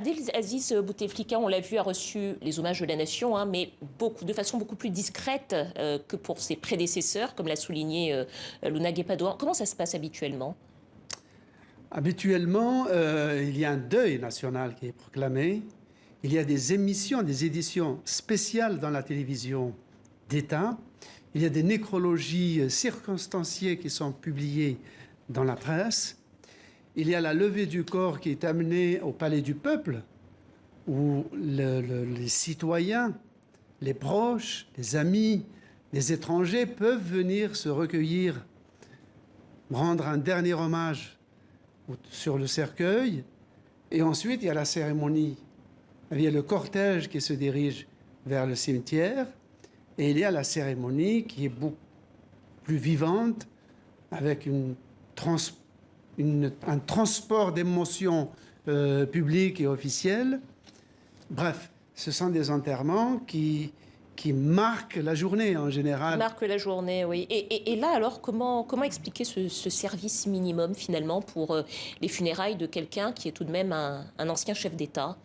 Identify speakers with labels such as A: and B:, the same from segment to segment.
A: Abdelaziz Bouteflika, on l'a vu, a reçu les hommages de la nation, mais de façon beaucoup plus discrète que pour ses prédécesseurs, comme l'a souligné Luna Guepadoan. Comment ça se passe habituellement?
B: Habituellement, il y a un deuil national qui est proclamé. Il y a des émissions, des éditions spéciales dans la télévision d'État. Il y a des nécrologies circonstanciées qui sont publiées dans la presse. Il y a la levée du corps qui est amenée au Palais du Peuple, où les citoyens, les proches, les amis, les étrangers peuvent venir se recueillir, rendre un dernier hommage sur le cercueil. Et ensuite, il y a la cérémonie. Il y a le cortège qui se dirige vers le cimetière. Et il y a la cérémonie qui est beaucoup plus vivante, avec un transport d'émotions publiques et officielles. Bref, ce sont des enterrements qui marquent la journée en général.
A: Marque la journée, oui. Et là, alors, comment expliquer ce service minimum, finalement, pour les funérailles de quelqu'un qui est tout de même un ancien chef d'État?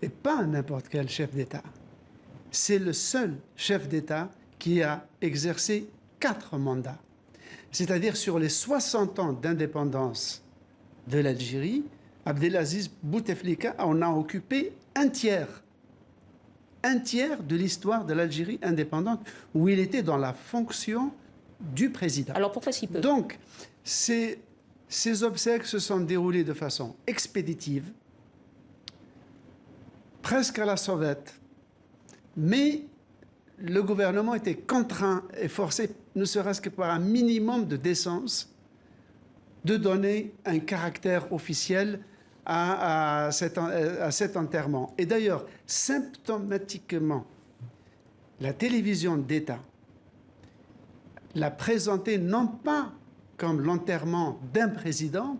B: Et pas n'importe quel chef d'État. C'est le seul chef d'État qui a exercé 4 mandats. C'est-à-dire, sur les 60 ans d'indépendance de l'Algérie, Abdelaziz Bouteflika en a occupé un tiers de l'histoire de l'Algérie indépendante, où il était dans la fonction du président.
A: Alors pourquoi si peu?
B: Donc, ces obsèques se sont déroulées de façon expéditive, presque à la sauvette, mais le gouvernement était contraint et forcé, ne serait-ce que par un minimum de décence, de donner un caractère officiel à cet enterrement. Et d'ailleurs, symptomatiquement, la télévision d'État l'a présenté non pas comme l'enterrement d'un président,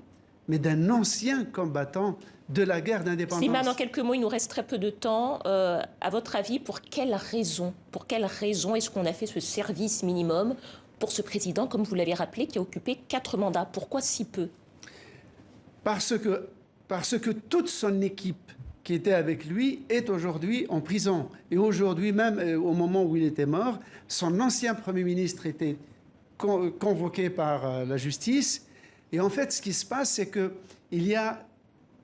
B: mais d'un ancien combattant de la guerre d'indépendance.
A: Slimane, en quelques mots, il nous reste très peu de temps. À votre avis, pour quelle raison est-ce qu'on a fait ce service minimum pour ce président, comme vous l'avez rappelé, qui a occupé 4 mandats? Pourquoi si peu?
B: Parce que toute son équipe qui était avec lui est aujourd'hui en prison. Et aujourd'hui même, au moment où il était mort, son ancien Premier ministre était convoqué par la justice. Et en fait, ce qui se passe, c'est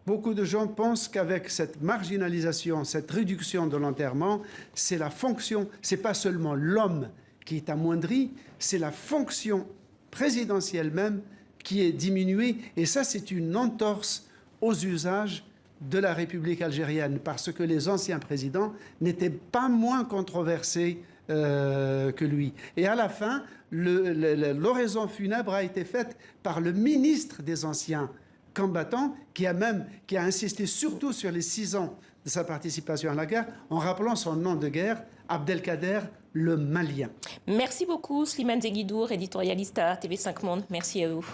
B: beaucoup de gens pensent qu'avec cette marginalisation, cette réduction de l'enterrement, c'est la fonction, c'est pas seulement l'homme qui est amoindri, c'est la fonction présidentielle même qui est diminuée. Et ça, c'est une entorse aux usages de la République algérienne, parce que les anciens présidents n'étaient pas moins controversés que lui. Et à la fin, l'oraison funèbre a été faite par le ministre des Anciens combattants, qui a insisté surtout sur les 6 ans de sa participation à la guerre, en rappelant son nom de guerre, Abdelkader le Malien.
A: Merci beaucoup, Slimane Zeguidour, éditorialiste à TV5 Monde. Merci à vous.